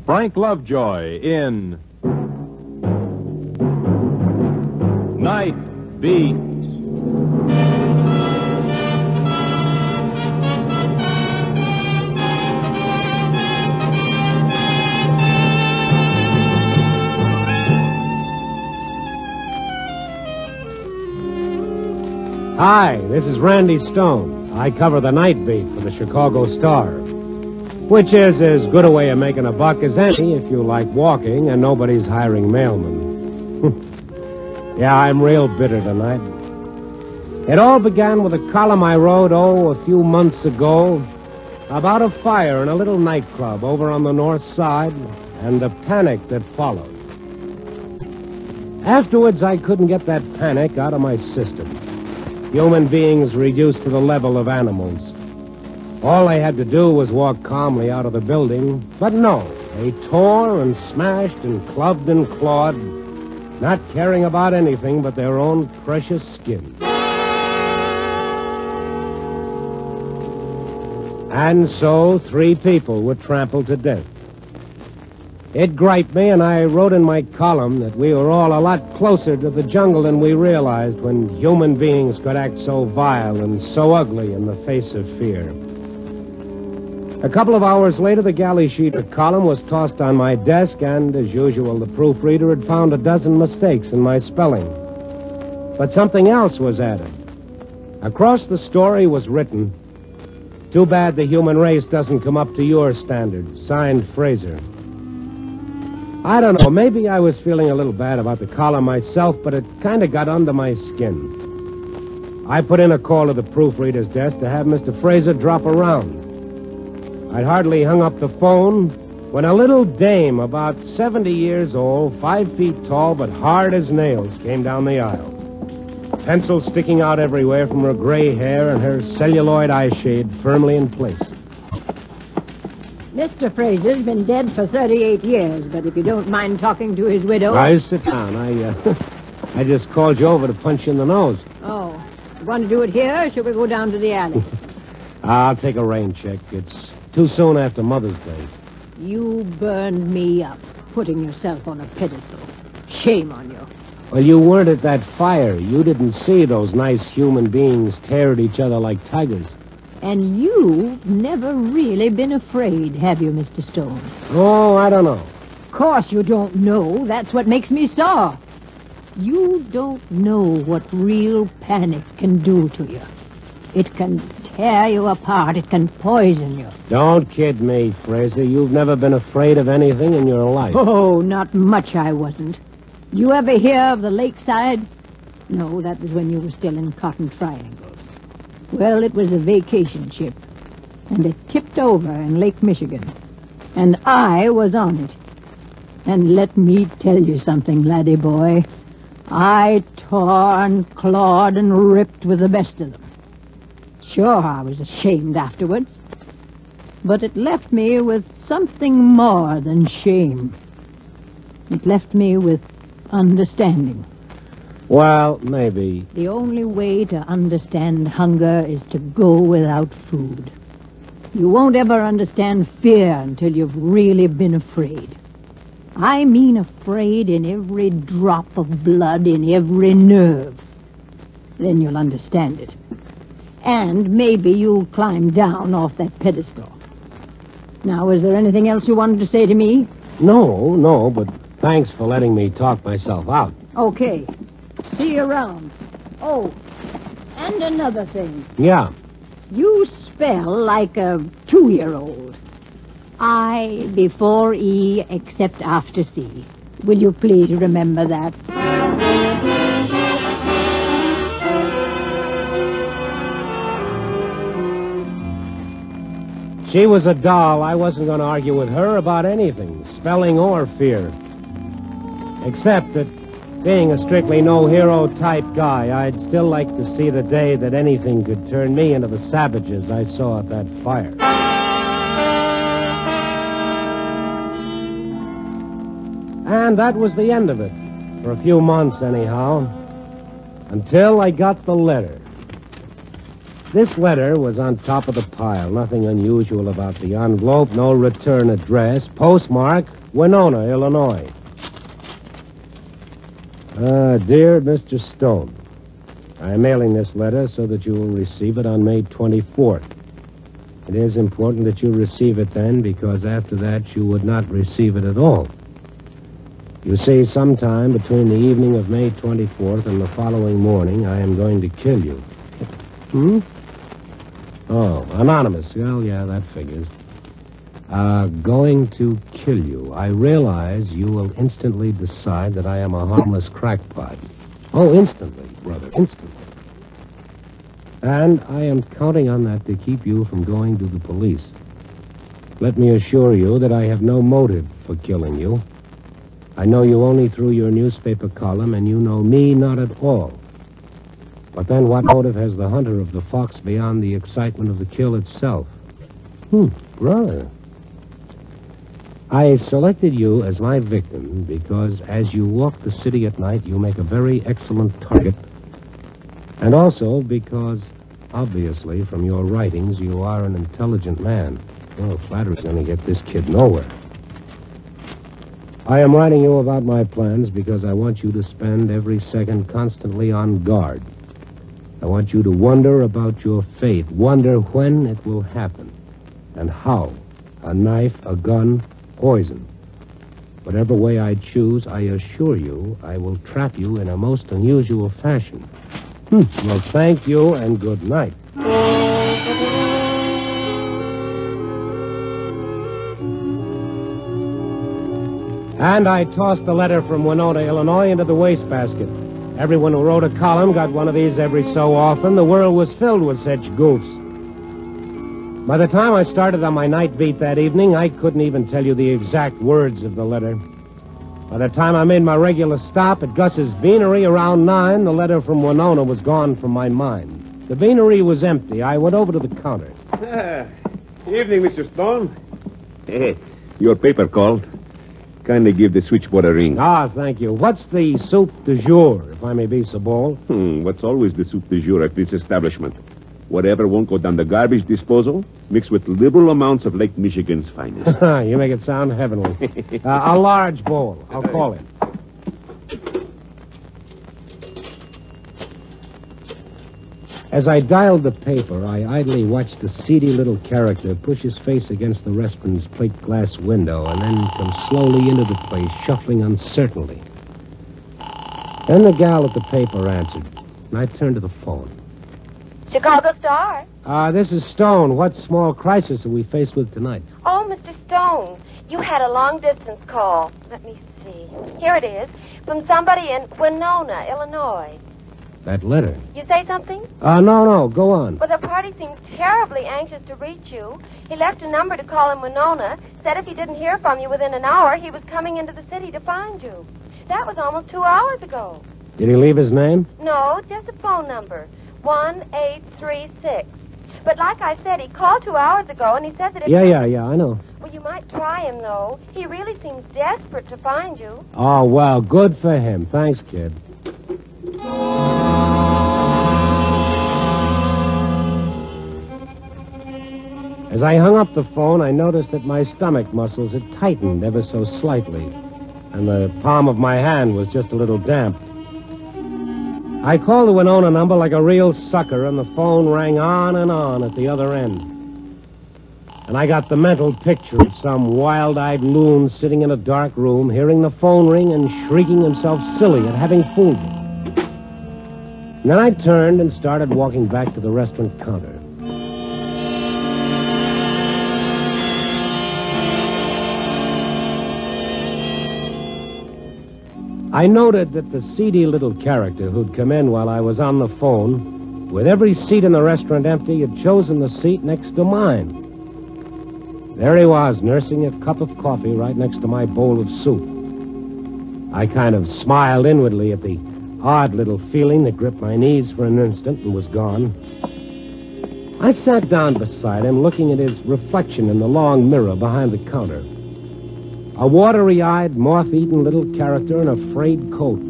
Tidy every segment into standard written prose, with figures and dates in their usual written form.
Frank Lovejoy in Night Beat. Hi, this is Randy Stone. I cover the night beat for the Chicago Star, which is as good a way of making a buck as any if you like walking and nobody's hiring mailmen. Yeah, I'm real bitter tonight. It all began with a column I wrote, a few months ago, about a fire in a little nightclub over on the north side and the panic that followed. Afterwards, I couldn't get that panic out of my system. Human beings reduced to the level of animals. All they had to do was walk calmly out of the building. But no, they tore and smashed and clubbed and clawed, not caring about anything but their own precious skin. And so 3 people were trampled to death. It griped me, and I wrote in my column that we were all a lot closer to the jungle than we realized when human beings could act so vile and so ugly in the face of fear. A couple of hours later, the galley sheet of column was tossed on my desk, and, as usual, the proofreader had found a dozen mistakes in my spelling. But something else was added. Across the story was written, "Too bad the human race doesn't come up to your standards. Signed, Fraser." I don't know, maybe I was feeling a little bad about the column myself, but it kind of got under my skin. I put in a call to the proofreader's desk to have Mr. Fraser drop around. I'd hardly hung up the phone when a little dame about 70 years old, 5 feet tall, but hard as nails, came down the aisle. Pencils sticking out everywhere from her gray hair and her celluloid eyeshade firmly in place. Mr. Fraser's been dead for 38 years, but if you don't mind talking to his widow... Now, sit down. I just called you over to punch you in the nose. Oh, you want to do it here, or should we go down to the alley? I'll take a rain check. It's too soon after Mother's Day. You burned me up, putting yourself on a pedestal. Shame on you. Well, you weren't at that fire. You didn't see those nice human beings tear at each other like tigers. And you've never really been afraid, have you, Mr. Stone? Oh, I don't know. Of course you don't know. That's what makes me sore. You don't know what real panic can do to you. It can tear you apart. It can poison you. Don't kid me, Fraser. You've never been afraid of anything in your life. Oh, not much I wasn't. You ever hear of the lakeside? No, that was when you were still in Cotton Triangles. Well, it was a vacation ship, and it tipped over in Lake Michigan, and I was on it. And let me tell you something, laddie boy. I tore and clawed and ripped with the best of them. Sure, I was ashamed afterwards, but it left me with something more than shame. It left me with understanding. Well, maybe. The only way to understand hunger is to go without food. You won't ever understand fear until you've really been afraid. I mean afraid in every drop of blood, in every nerve. Then you'll understand it. And maybe you'll climb down off that pedestal. Now, is there anything else you wanted to say to me? No, but thanks for letting me talk myself out. Okay. See you around. Oh, and another thing. Yeah. You spell like a 2-year-old. I before E except after C. Will you please remember that? She was a doll. I wasn't going to argue with her about anything, spelling or fear. Except that, being a strictly no-hero type guy, I'd still like to see the day that anything could turn me into the savages I saw at that fire. And that was the end of it. For a few months, anyhow. Until I got the letter. This letter was on top of the pile. Nothing unusual about the envelope, no return address. Postmark, Winona, Illinois. Dear Mr. Stone, I am mailing this letter so that you will receive it on May 24th. It is important that you receive it then, because after that you would not receive it at all. You see, sometime between the evening of May 24th and the following morning, I am going to kill you. Oh, anonymous. Well, yeah, that figures. Going to kill you. I realize you will instantly decide that I am a harmless crackpot. Oh, instantly, brother, instantly. And I am counting on that to keep you from going to the police. Let me assure you that I have no motive for killing you. I know you only through your newspaper column, and you know me not at all. But then what motive has the hunter of the fox beyond the excitement of the kill itself? Brother. I selected you as my victim because as you walk the city at night, you make a very excellent target. And also because, obviously, from your writings, you are an intelligent man. Well, flattery's going to get this kid nowhere. I am writing you about my plans because I want you to spend every second constantly on guard. I want you to wonder about your fate, wonder when it will happen, and how. A knife, a gun, poison. Whatever way I choose, I assure you I will trap you in a most unusual fashion. Well, thank you and good night. And I tossed the letter from Winona, Illinois, into the wastebasket. Everyone who wrote a column got one of these every so often. The world was filled with such goofs. By the time I started on my night beat that evening, I couldn't even tell you the exact words of the letter. By the time I made my regular stop at Gus's beanery around 9, the letter from Winona was gone from my mind. The beanery was empty. I went over to the counter. Evening, Mr. Stone. Hey, your paper called. Kindly give the switchboard a ring. Ah, thank you. What's the soup du jour, if I may be so bold? What's always the soup du jour at this establishment? Whatever won't go down the garbage disposal, mixed with liberal amounts of Lake Michigan's finest. You make it sound heavenly. A large bowl. I'll call it. As I dialed the paper, I idly watched a seedy little character push his face against the restaurant's plate glass window and then come slowly into the place, shuffling uncertainly. Then the gal at the paper answered, and I turned to the phone. Chicago Star. This is Stone. What small crisis are we faced with tonight? Oh, Mr. Stone, you had a long-distance call. Let me see. Here it is, from somebody in Winona, Illinois. That letter. You say something? No, go on. Well, the party seems terribly anxious to reach you. He left a number to call in Winona, said if he didn't hear from you within an hour, he was coming into the city to find you. That was almost 2 hours ago. Did he leave his name? No, just a phone number, 1836. But like I said, he called 2 hours ago, and he said that if... Yeah, I know. Well, you might try him, though. He really seems desperate to find you. Oh, well, good for him. Thanks, kid. As I hung up the phone, I noticed that my stomach muscles had tightened ever so slightly, and the palm of my hand was just a little damp. I called the Winona number like a real sucker, and the phone rang on and on at the other end. And I got the mental picture of some wild-eyed loon sitting in a dark room, hearing the phone ring and shrieking himself silly at having fooled me. And then I turned and started walking back to the restaurant counter. I noted that the seedy little character who'd come in while I was on the phone, with every seat in the restaurant empty, had chosen the seat next to mine. There he was, nursing a cup of coffee right next to my bowl of soup. I kind of smiled inwardly at the odd little feeling that gripped my knees for an instant and was gone. I sat down beside him, looking at his reflection in the long mirror behind the counter. A watery-eyed, moth-eaten little character in a frayed coat.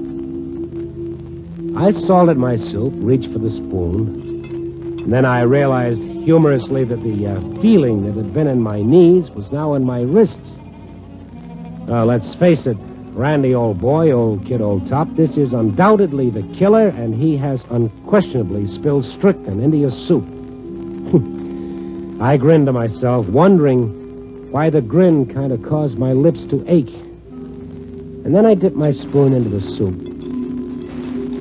I salted my soup, reached for the spoon, And then I realized humorously that the feeling that had been in my knees was now in my wrists. Let's face it, Randy, old boy, old kid, old top, this is undoubtedly the killer, and he has unquestionably spilled strychnine into your soup. I grinned to myself, wondering why the grin kind of caused my lips to ache. And then I dipped my spoon into the soup.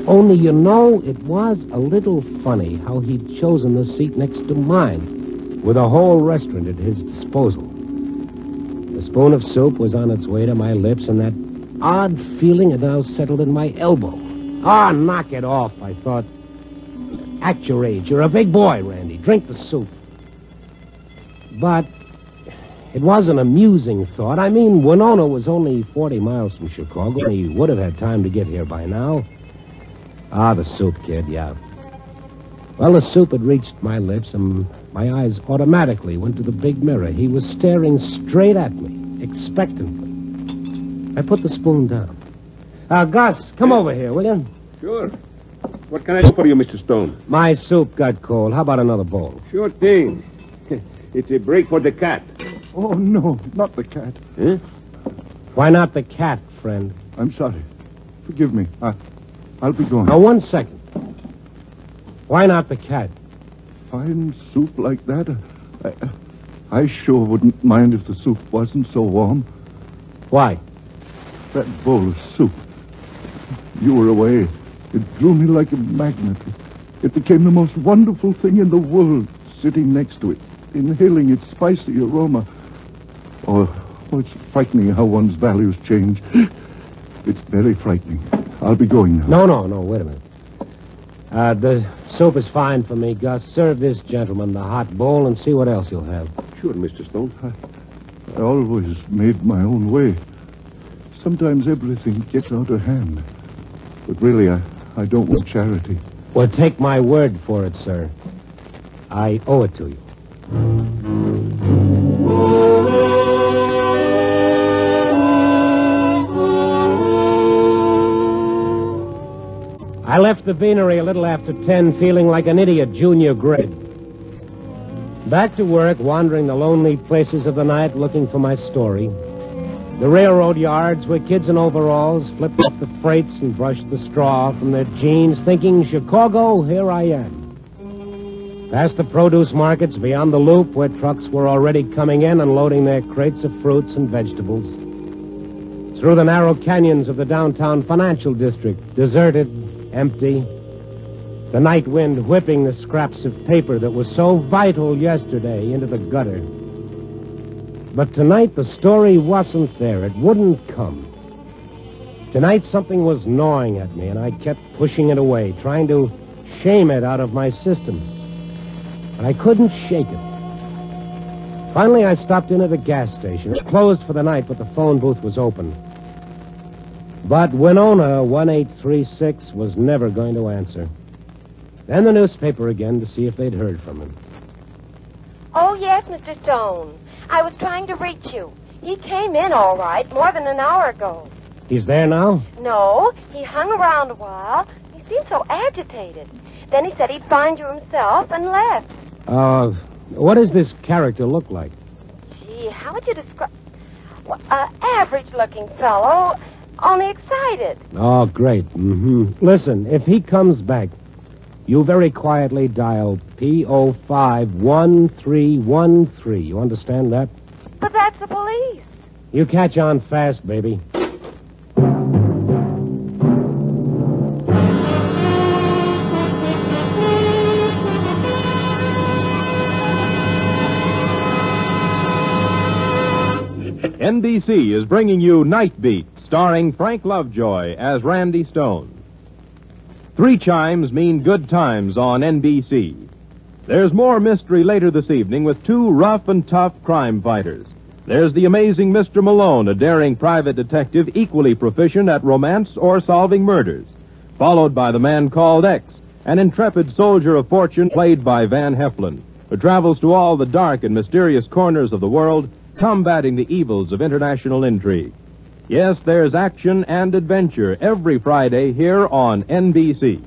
Only, it was a little funny how he'd chosen the seat next to mine, with a whole restaurant at his disposal. The spoon of soup was on its way to my lips, and that odd feeling had now settled in my elbow. Knock it off, I thought. Act your age. You're a big boy, Randy. Drink the soup. But it was an amusing thought. I mean, Winona was only 40 miles from Chicago, and he would have had time to get here by now. The soup, kid, yeah. Well, the soup had reached my lips, and my eyes automatically went to the big mirror. He was staring straight at me, expectantly. I put the spoon down. Gus, come over here, will you? Sure. What can I do for you, Mr. Stone? My soup got cold. How about another bowl? Sure thing. It's a break for the cat. Oh, no, not the cat. Huh? Why not the cat, friend? I'm sorry. Forgive me. I'll be going. Now, 1 second. Why not the cat? Fine soup like that? I sure wouldn't mind if the soup wasn't so warm. Why? That bowl of soup. You were away. It drew me like a magnet. It became the most wonderful thing in the world, sitting next to it, inhaling its spicy aroma. Oh, it's frightening how one's values change. It's very frightening. I'll be going now. No, wait a minute. The soup is fine for me, Gus. Serve this gentleman the hot bowl and see what else he'll have. Sure, Mr. Stone. I always made my own way. Sometimes everything gets out of hand. But really, I don't want charity. Well, take my word for it, sir. I owe it to you. I left the beanery a little after 10, feeling like an idiot junior grade. Back to work, wandering the lonely places of the night, looking for my story. The railroad yards where kids in overalls flipped off the freights and brushed the straw from their jeans, thinking, Chicago, here I am. Past the produce markets beyond the loop where trucks were already coming in and loading their crates of fruits and vegetables. Through the narrow canyons of the downtown financial district, deserted, empty. The night wind whipping the scraps of paper that was so vital yesterday into the gutter. But tonight the story wasn't there. It wouldn't come. Tonight something was gnawing at me, and I kept pushing it away, trying to shame it out of my system. But I couldn't shake it. Finally, I stopped in at a gas station. It closed for the night, but the phone booth was open. But Winona 1836 was never going to answer. Then the newspaper again to see if they'd heard from him. Oh, yes, Mr. Stone. I was trying to reach you. He came in all right more than an hour ago. He's there now? No, he hung around a while. He seemed so agitated. Then he said he'd find you himself and left. What does this character look like? Gee, how would you describe... Well, average-looking fellow, only excited. Oh, great. Mm-hmm. Listen, if he comes back, you very quietly dial P051313. You understand that? But that's the police. You catch on fast, baby. NBC is bringing you Night Beat, starring Frank Lovejoy as Randy Stone. 3 chimes mean good times on NBC. There's more mystery later this evening with 2 rough and tough crime fighters. There's the amazing Mr. Malone, a daring private detective equally proficient at romance or solving murders, followed by the man called X, an intrepid soldier of fortune played by Van Heflin, who travels to all the dark and mysterious corners of the world, combating the evils of international intrigue. Yes, there's action and adventure every Friday here on NBC.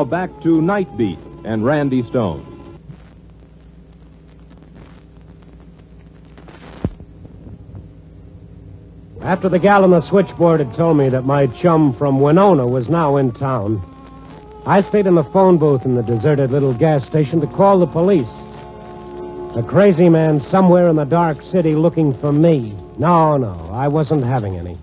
Now back to Night Beat and Randy Stone. After the gal on the switchboard had told me that my chum from Winona was now in town, I stayed in the phone booth in the deserted little gas station to call the police. A crazy man somewhere in the dark city looking for me. No, I wasn't having any.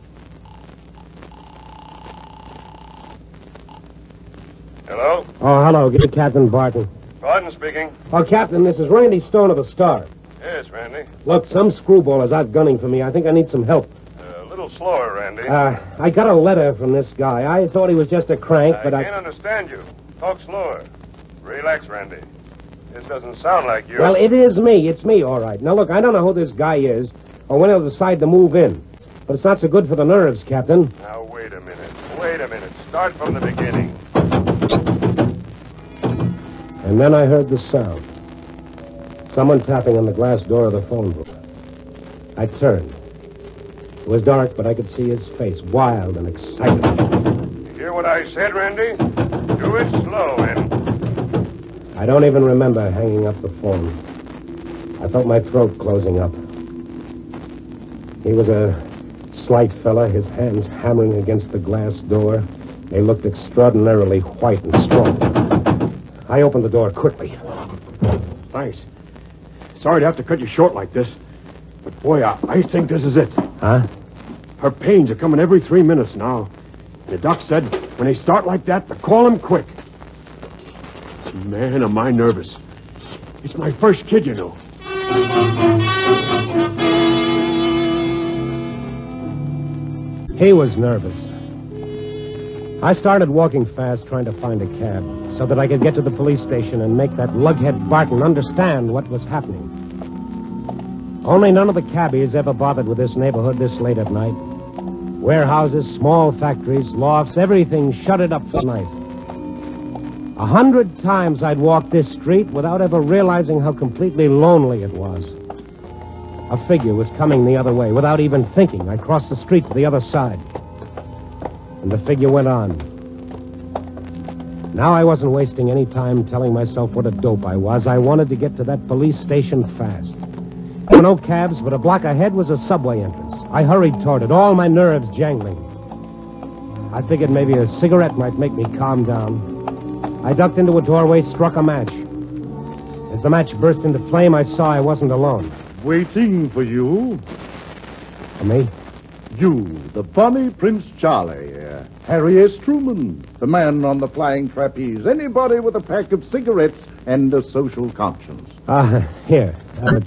Hello? Oh, hello. Get Captain Barton. Barton speaking. Oh, Captain, this is Randy Stone of the Star. Yes, Randy. Look, some screwball is out gunning for me. I think I need some help. A little slower, Randy. I got a letter from this guy. I thought he was just a crank, but I can't understand you. Talk slower. Relax, Randy. This doesn't sound like you. Well, it is me. It's me, all right. Now, look, I don't know who this guy is or when he'll decide to move in. But it's not so good for the nerves, Captain. Now, wait a minute. Start from the beginning. And then I heard the sound. Someone tapping on the glass door of the phone booth. I turned. It was dark, but I could see his face, wild and excited. You hear what I said, Randy? Do it slow, and... I don't even remember hanging up the phone. I felt my throat closing up. He was a slight fella, his hands hammering against the glass door. They looked extraordinarily white and strong. I opened the door quickly. Thanks. Sorry to have to cut you short like this. But, boy, I think this is it. Huh? Her pains are coming every 3 minutes now. And the doc said when they start like that, to call him quick. Man, am I nervous. It's my first kid, you know. He was nervous. I started walking fast, trying to find a cab, so that I could get to the police station and make that lughead Barton understand what was happening. Only none of the cabbies ever bothered with this neighborhood this late at night. Warehouses, small factories, lofts, everything shuttered up for night. 100 times I'd walked this street without ever realizing how completely lonely it was. A figure was coming the other way. Without even thinking, I crossed the street to the other side. And the figure went on. Now I wasn't wasting any time telling myself what a dope I was. I wanted to get to that police station fast. There were no cabs, but a block ahead was a subway entrance. I hurried toward it, all my nerves jangling. I figured maybe a cigarette might make me calm down. I ducked into a doorway, struck a match. As the match burst into flame, I saw I wasn't alone. Waiting for you. For me? You, the Bonnie Prince Charlie. Harry S. Truman, the man on the flying trapeze. Anybody with a pack of cigarettes and a social conscience. Here.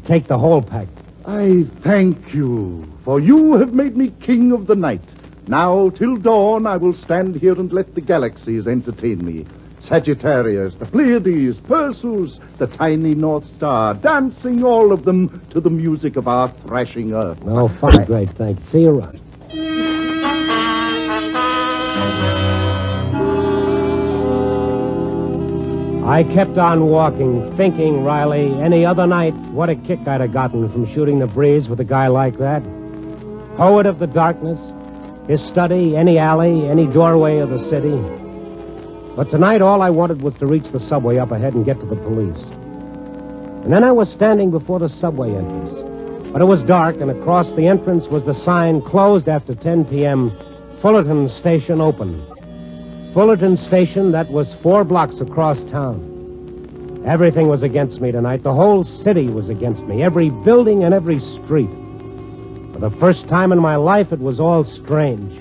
Take the whole pack. I thank you, for you have made me king of the night. Now, till dawn, I will stand here and let the galaxies entertain me. Sagittarius, the Pleiades, Perseus, the tiny North Star, dancing all of them to the music of our thrashing earth. Oh, fine, great, thanks. See you around. I kept on walking, thinking, Riley, any other night, what a kick I'd have gotten from shooting the breeze with a guy like that. Poet of the darkness, his study, any alley, any doorway of the city. But tonight, all I wanted was to reach the subway up ahead and get to the police. And then I was standing before the subway entrance. But it was dark, and across the entrance was the sign, closed after 10 p.m., Fullerton Station open. Fullerton Station, that was 4 blocks across town. Everything was against me tonight. The whole city was against me. Every building and every street. For the first time in my life, it was all strange.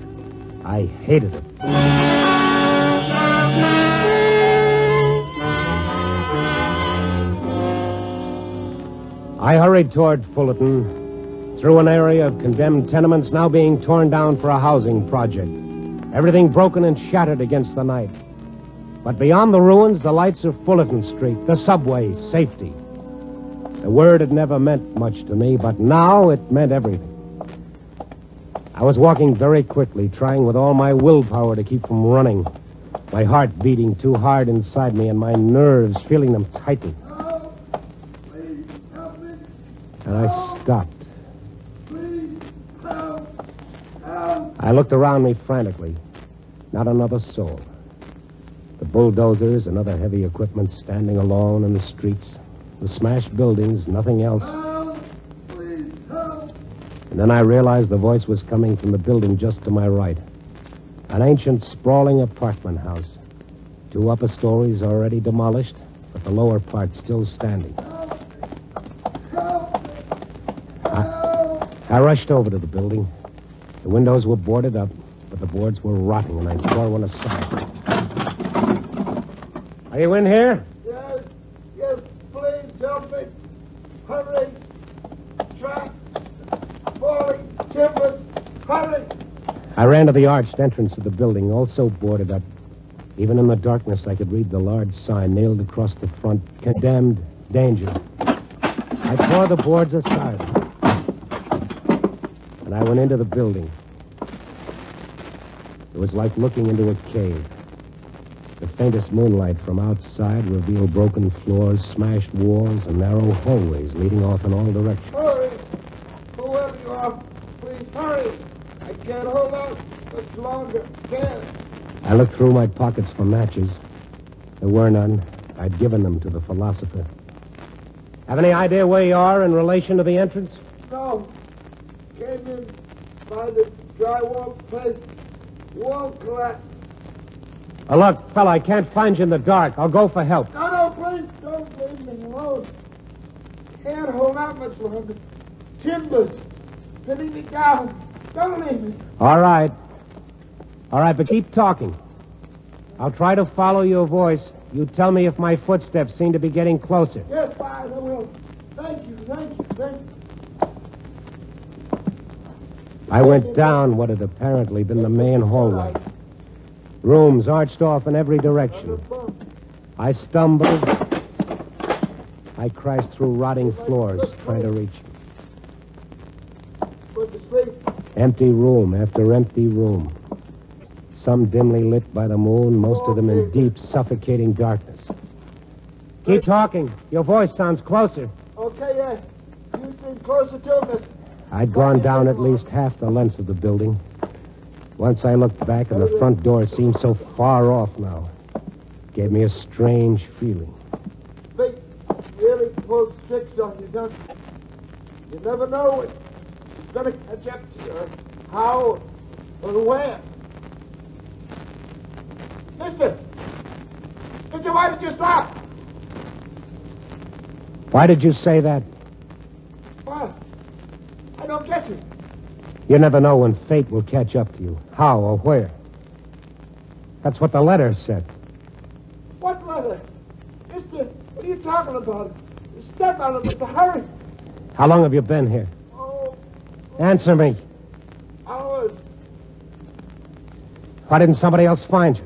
I hated it. I hurried toward Fullerton, through an area of condemned tenements now being torn down for a housing project. Everything broken and shattered against the night. But beyond the ruins, the lights of Fullerton Street, the subway, safety. The word had never meant much to me, but now it meant everything. I was walking very quickly, trying with all my willpower to keep from running. My heart beating too hard inside me and my nerves feeling them tighten. And I stopped. I looked around me frantically. Not another soul. The bulldozers and other heavy equipment standing alone in the streets. The smashed buildings, nothing else. Please, help. And then I realized the voice was coming from the building just to my right. An ancient, sprawling apartment house. 2 upper stories already demolished, but the lower part still standing. I rushed over to the building. The windows were boarded up, but the boards were rotting, and I tore one aside. Are you in here? Yes, please help me. Hurry. Track. Falling timbers. Hurry. I ran to the arched entrance of the building, also boarded up. Even in the darkness, I could read the large sign nailed across the front, Condemned, Danger. I tore the boards aside, and I went into the building. It was like looking into a cave. The faintest moonlight from outside revealed broken floors, smashed walls, and narrow hallways leading off in all directions. Hurry. Whoever you are, please hurry. I can't hold out much longer. Can't. I looked through my pockets for matches. There were none. I'd given them to the philosopher. Have any idea where you are in relation to the entrance? No. Came in by the drywall place. Wall collapsed. Oh, look, fella, I can't find you in the dark. I'll go for help. No, please don't leave me alone. Can't hold out much longer. Timbers pinning me down. Don't leave me. All right, but keep talking. I'll try to follow your voice. You tell me if my footsteps seem to be getting closer. Yes, fine, I will. Thank you. I went down what had apparently been the main hallway. Rooms arched off in every direction. I stumbled. I crashed through rotting floors, trying to reach them. Put to sleep. Empty room after empty room. Some dimly lit by the moon, most of them in deep, suffocating darkness. Keep talking. Your voice sounds closer. Okay, yes. You seem closer to me. I'd gone down at least half the length of the building. Once I looked back, and the front door seemed so far off now. It gave me a strange feeling. Fate really pulls tricks on you, doesn't it? You never know when it's going to catch up to you, or how, or where. Mister, why did you stop? Why did you say that? What? I don't get you. You never know when fate will catch up to you. How or where. That's what the letter said. What letter? Mister, what are you talking about? Step on it, Mister. Hurry. How long have you been here? Oh, Answer me. hours. Why didn't somebody else find you?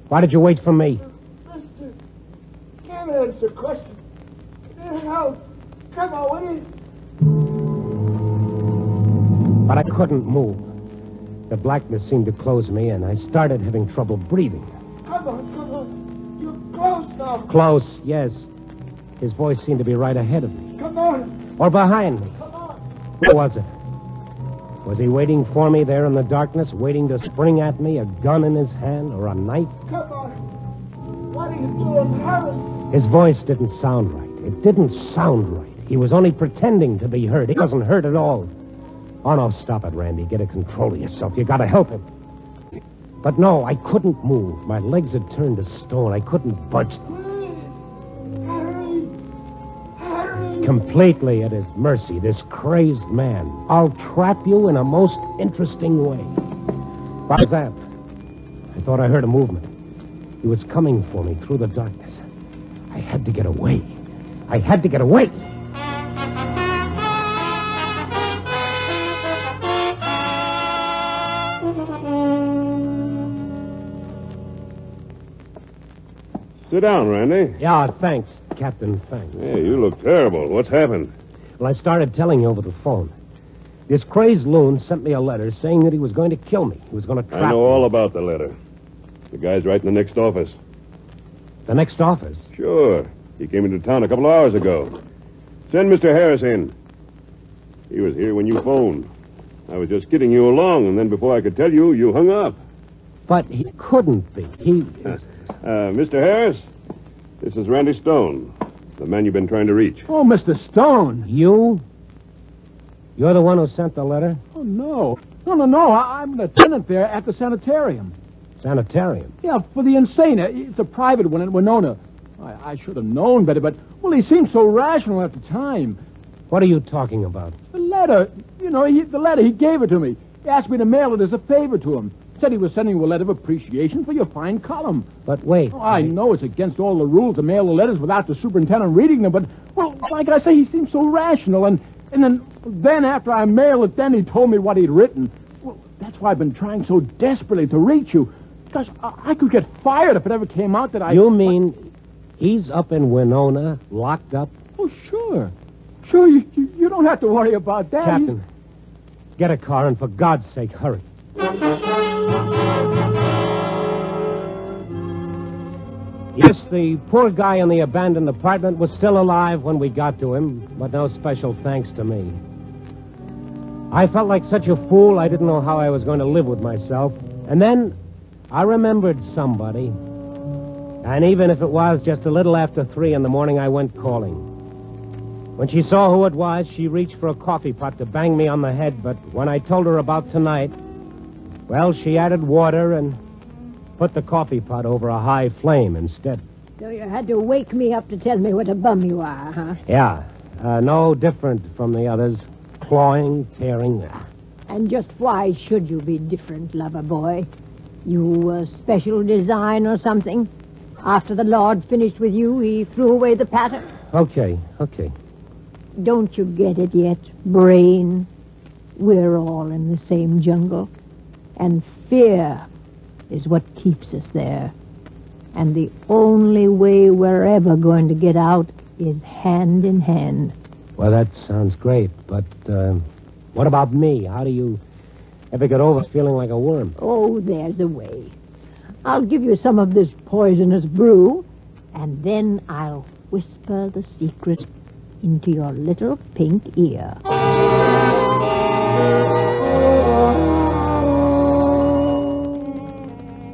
Why did you wait for me? Mister, can't answer questions. I need help. Come on, will you? But I couldn't move. The blackness seemed to close me, and I started having trouble breathing. Come on. You're close now. Close, yes. His voice seemed to be right ahead of me. Come on. Or behind me. Come on. Where was it? Was he waiting for me there in the darkness, waiting to spring at me, a gun in his hand or a knife? Come on. What are you doing? Hurry. His voice didn't sound right. It didn't sound right. He was only pretending to be hurt. He wasn't hurt at all. Oh, no, stop it, Randy. Get a control of yourself. You gotta help him. But no, I couldn't move. My legs had turned to stone. I couldn't budge them. Hurry. Completely at his mercy, this crazed man. I'll trap you in a most interesting way. What was that? I thought I heard a movement. He was coming for me through the darkness. I had to get away. Sit down, Randy. Yeah, thanks, Captain, thanks. Hey, you look terrible. What's happened? Well, I started telling you over the phone. This crazed loon sent me a letter saying that he was going to kill me. He was going to trap me. I know all about the letter. The guy's right in the next office. The next office? Sure. He came into town a couple of hours ago. Send Mr. Harris in. He was here when you phoned. I was just kidding you along, and then before I could tell you, you hung up. But he couldn't be. Mr. Harris, this is Randy Stone, the man you've been trying to reach. Oh, Mr. Stone. You? You're the one who sent the letter? Oh, no. No. I'm the tenant there at the sanitarium. Sanitarium? Yeah, for the insane. It's a private one in Winona. I should have known better, but, well, he seemed so rational at the time. What are you talking about? The letter. The letter, he gave it to me. He asked me to mail it as a favor to him. Said he was sending you a letter of appreciation for your fine column. But wait. Oh, I know it's against all the rules to mail the letters without the superintendent reading them, but, well, like I say, he seemed so rational, and then after I mailed it, then he told me what he'd written. Well, that's why I've been trying so desperately to reach you. Because I could get fired if it ever came out that I... You mean he's up in Winona, locked up? Oh, sure. Sure, you don't have to worry about that. Captain, get a car and for God's sake, hurry. Yes, the poor guy in the abandoned apartment was still alive when we got to him, but no special thanks to me. I felt like such a fool, I didn't know how I was going to live with myself. And then I remembered somebody. And even if it was just a little after 3 in the morning, I went calling. When she saw who it was, she reached for a coffee pot to bang me on the head, but when I told her about tonight, well, she added water and put the coffee pot over a high flame instead. So you had to wake me up to tell me what a bum you are, huh? Yeah, no different from the others. Clawing, tearing. And just why should you be different, lover boy? You a special design or something? After the Lord finished with you, he threw away the pattern? Okay. Don't you get it yet, brain? We're all in the same jungle. And fear is what keeps us there. And the only way we're ever going to get out is hand in hand. Well, that sounds great, but what about me? How do you ever get over feeling like a worm? Oh, there's a way. I'll give you some of this poisonous brew, and then I'll whisper the secret into your little pink ear.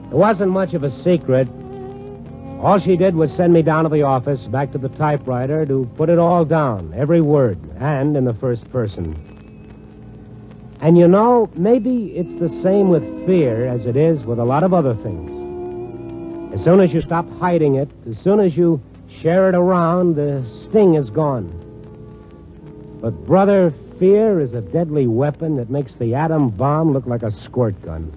It wasn't much of a secret. All she did was send me down to the office, back to the typewriter, to put it all down, every word, and in the first person. And you know, maybe it's the same with fear as it is with a lot of other things. As soon as you stop hiding it, as soon as you share it around, the sting is gone. But, brother, fear is a deadly weapon that makes the atom bomb look like a squirt gun.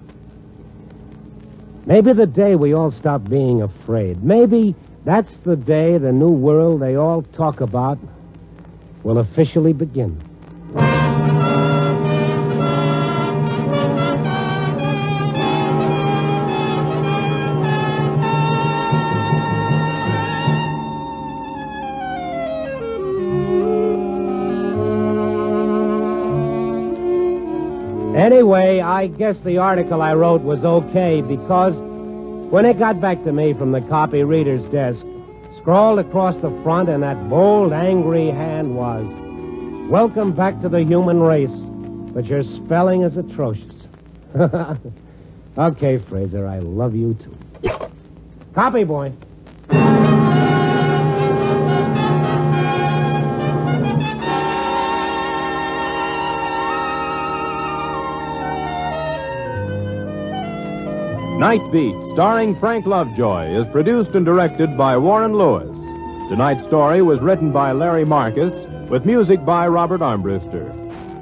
Maybe the day we all stop being afraid, maybe that's the day the new world they all talk about will officially begin. Anyway, I guess the article I wrote was okay because when it got back to me from the copy reader's desk, scrawled across the front in that bold, angry hand was, "Welcome back to the human race, but your spelling is atrocious." Okay, Fraser, I love you too. Copy, boy. Night Beat, starring Frank Lovejoy, is produced and directed by Warren Lewis. Tonight's story was written by Larry Marcus, with music by Robert Armbruster.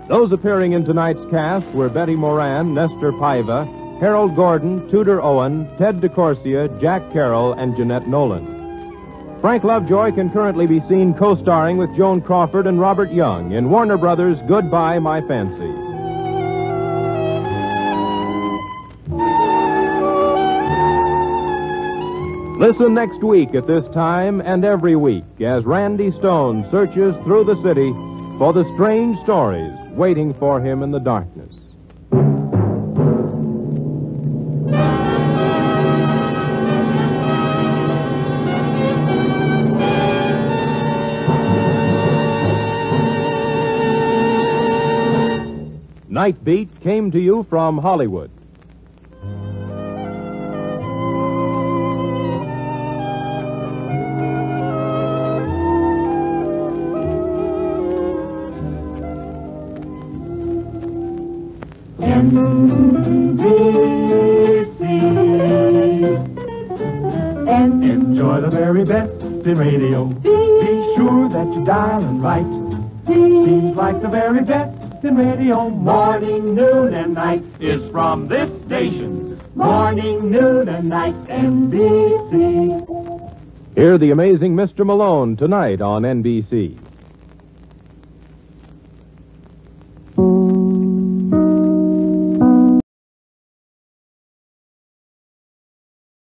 Those appearing in tonight's cast were Betty Moran, Nestor Paiva, Harold Gordon, Tudor Owen, Ted DeCorsia, Jack Carroll, and Jeanette Nolan. Frank Lovejoy can currently be seen co-starring with Joan Crawford and Robert Young in Warner Brothers' Goodbye, My Fancy. Listen next week at this time and every week as Randy Stone searches through the city for the strange stories waiting for him in the darkness. Night Beat came to you from Hollywood. very best in radio. Be sure that you dial and write. Seems like the very best in radio. Morning, noon, and night is from this station. Morning, noon, and night, NBC. Hear the amazing Mr. Malone tonight on NBC.